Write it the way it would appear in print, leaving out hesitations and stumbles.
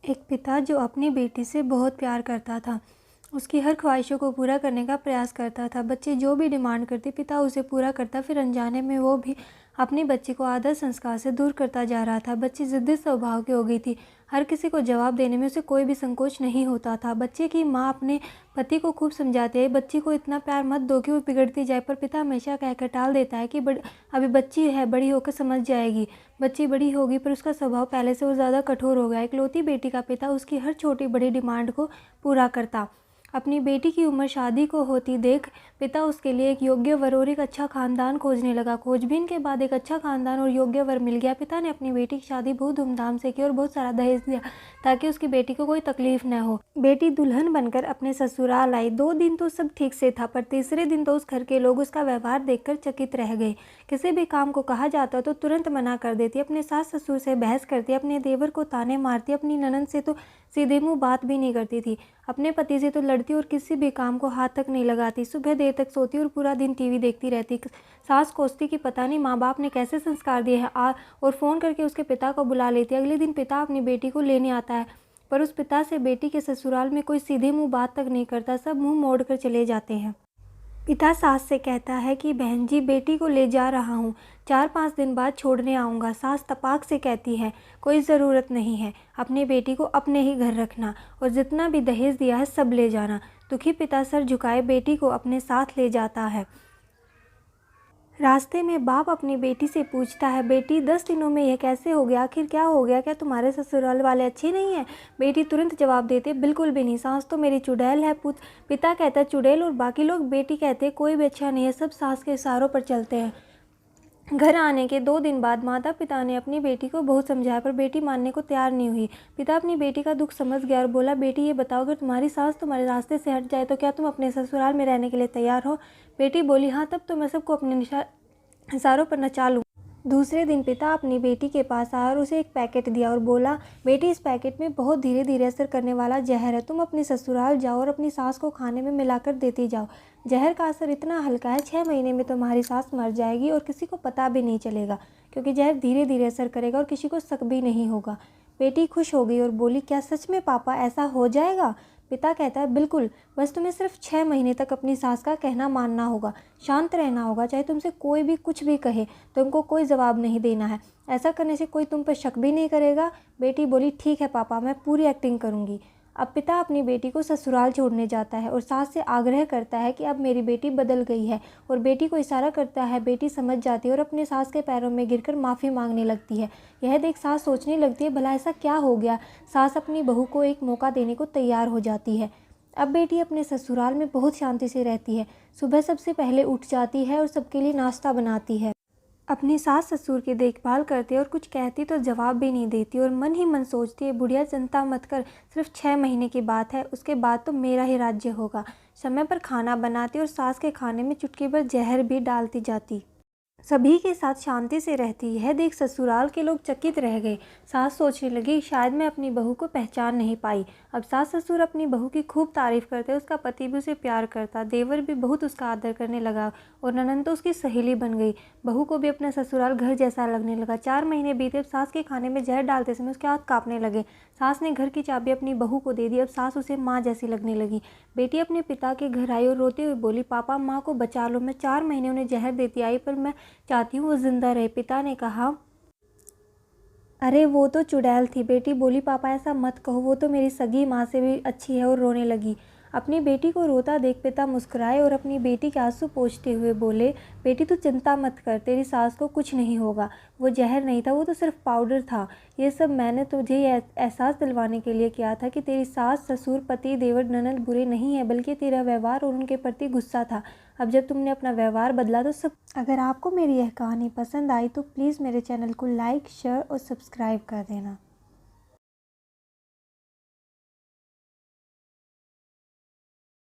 एक पिता जो अपनी बेटी से बहुत प्यार करता था, उसकी हर ख्वाहिशों को पूरा करने का प्रयास करता था। बच्ची जो भी डिमांड करती, पिता उसे पूरा करता। फिर अनजाने में वो भी अपनी बच्ची को आदर संस्कार से दूर करता जा रहा था। बच्ची ज़िद्दी स्वभाव की हो गई थी। हर किसी को जवाब देने में उसे कोई भी संकोच नहीं होता था। बच्चे की माँ अपने पति को खूब समझाती है, बच्ची को इतना प्यार मत दो कि वो बिगड़ती जाए, पर पिता हमेशा कहकर टाल देता है कि अभी बच्ची है, बड़ी होकर समझ जाएगी। बच्ची बड़ी होगी, पर उसका स्वभाव पहले से वो ज़्यादा कठोर हो गया। इकलौती बेटी का पिता उसकी हर छोटी बड़ी डिमांड को पूरा करता। अपनी बेटी की उम्र शादी को होती देख पिता उसके लिए एक योग्य वर और एक अच्छा खानदान खोजने लगा। खोजबीन के बाद एक अच्छा खानदान और योग्य वर मिल गया। पिता ने अपनी बेटी की शादी बहुत धूमधाम से की और बहुत सारा दहेज दिया ताकि उसकी बेटी को कोई तकलीफ न हो। बेटी दुल्हन बनकर अपने ससुराल आई। 2 दिन तो सब ठीक से था, पर तीसरे दिन तो उस घर के लोग उसका व्यवहार देखकर चकित रह गए। किसी भी काम को कहा जाता तो तुरंत मना कर देती, अपने सास ससुर से बहस करती, अपने देवर को ताने मारती, अपनी ननद से तो सीधे मुंह बात भी नहीं करती थी, अपने पति से तो लड़ती और किसी भी काम को हाथ तक नहीं लगाती। सुबह देर तक सोती और पूरा दिन टीवी देखती रहती। सास कोसती कि पता नहीं माँ बाप ने कैसे संस्कार दिए हैं और फ़ोन करके उसके पिता को बुला लेती। अगले दिन पिता अपनी बेटी को लेने आता है, पर उस पिता से बेटी के ससुराल में कोई सीधे मुंह बात तक नहीं करता, सब मुंह मोड़ कर चले जाते हैं। पिता सास से कहता है कि बहन जी, बेटी को ले जा रहा हूँ, 4-5 दिन बाद छोड़ने आऊँगा। सास तपाक से कहती है, कोई ज़रूरत नहीं है, अपनी बेटी को अपने ही घर रखना और जितना भी दहेज दिया है सब ले जाना। दुखी पिता सर झुकाए बेटी को अपने साथ ले जाता है। रास्ते में बाप अपनी बेटी से पूछता है, बेटी 10 दिनों में यह कैसे हो गया? आखिर क्या हो गया? क्या तुम्हारे ससुराल वाले अच्छे नहीं हैं? बेटी तुरंत जवाब देते, बिल्कुल भी नहीं, सास तो मेरी चुड़ैल है। पिता कहता, चुड़ैल और बाकी लोग? बेटी कहते, कोई भी अच्छा नहीं है, सब सास के इशारों पर चलते हैं। घर आने के 2 दिन बाद माता पिता ने अपनी बेटी को बहुत समझाया, पर बेटी मानने को तैयार नहीं हुई। पिता अपनी बेटी का दुख समझ गया और बोला, बेटी ये बताओ, अगर तुम्हारी सास तुम्हारे रास्ते से हट जाए तो क्या तुम अपने ससुराल में रहने के लिए तैयार हो? बेटी बोली, हाँ, तब तो मैं सबको अपने इशारों पर नचा लूँ। दूसरे दिन पिता अपनी बेटी के पास आया और उसे एक पैकेट दिया और बोला, बेटी इस पैकेट में बहुत धीरे धीरे असर करने वाला जहर है, तुम अपने ससुराल जाओ और अपनी सास को खाने में मिलाकर देती जाओ। जहर का असर इतना हल्का है, 6 महीने में तुम्हारी सास मर जाएगी और किसी को पता भी नहीं चलेगा, क्योंकि जहर धीरे धीरे असर करेगा और किसी को शक भी नहीं होगा। बेटी खुश हो गई और बोली, क्या सच में पापा ऐसा हो जाएगा? पिता कहता है, बिल्कुल, बस तुम्हें सिर्फ 6 महीने तक अपनी सास का कहना मानना होगा, शांत रहना होगा, चाहे तुमसे कोई भी कुछ भी कहे, तुमको कोई जवाब नहीं देना है। ऐसा करने से कोई तुम पर शक भी नहीं करेगा। बेटी बोली, ठीक है पापा, मैं पूरी एक्टिंग करूँगी। अब पिता अपनी बेटी को ससुराल छोड़ने जाता है और सास से आग्रह करता है कि अब मेरी बेटी बदल गई है, और बेटी को इशारा करता है। बेटी समझ जाती है और अपने सास के पैरों में गिरकर माफ़ी मांगने लगती है। यह देख सास सोचने लगती है, भला ऐसा क्या हो गया? सास अपनी बहू को एक मौका देने को तैयार हो जाती है। अब बेटी अपने ससुराल में बहुत शांति से रहती है। सुबह सबसे पहले उठ जाती है और सबके लिए नाश्ता बनाती है। अपनी सास ससुर की देखभाल करती है और कुछ कहती तो जवाब भी नहीं देती, और मन ही मन सोचती है, बुढ़िया चिंता मत कर, सिर्फ 6 महीने की बात है, उसके बाद तो मेरा ही राज्य होगा। समय पर खाना बनाती और सास के खाने में चुटकी भर जहर भी डालती जाती। सभी के साथ शांति से रहती। यह देख ससुराल के लोग चकित रह गए। सास सोचने लगी, शायद मैं अपनी बहू को पहचान नहीं पाई। अब सास ससुर अपनी बहू की खूब तारीफ करते, उसका पति भी उसे प्यार करता, देवर भी बहुत उसका आदर करने लगा और ननंद तो उसकी सहेली बन गई। बहू को भी अपना ससुराल घर जैसा लगने लगा। 4 महीने बीते। अब सास के खाने में जहर डालते समय उसके हाथ कांपने लगे। सास ने घर की चाबी अपनी बहू को दे दी। अब सास उसे माँ जैसी लगने लगी। बेटी अपने पिता के घर आई और रोते हुए बोली, पापा माँ को बचा लो, मैं 4 महीने उन्हें जहर देती आई, पर मैं चाहती हूँ वो जिंदा रहे। पिता ने कहा, अरे वो तो चुड़ैल थी। बेटी बोली, पापा ऐसा मत कहो, वो तो मेरी सगी माँ से भी अच्छी है, और रोने लगी। अपनी बेटी को रोता देख पिता मुस्कुराए और अपनी बेटी के आंसू पोंछते हुए बोले, बेटी तू चिंता मत कर, तेरी सास को कुछ नहीं होगा, वो जहर नहीं था, वो तो सिर्फ पाउडर था। ये सब मैंने तुझे एहसास दिलवाने के लिए किया था कि तेरी सास ससुर पति देवर ननद बुरे नहीं है, बल्कि तेरा व्यवहार और उनके प्रति गुस्सा था। अब जब तुमने अपना व्यवहार बदला तो सब। अगर आपको मेरी यह कहानी पसंद आई तो प्लीज़ मेरे चैनल को लाइक, शेयर और सब्सक्राइब कर देना।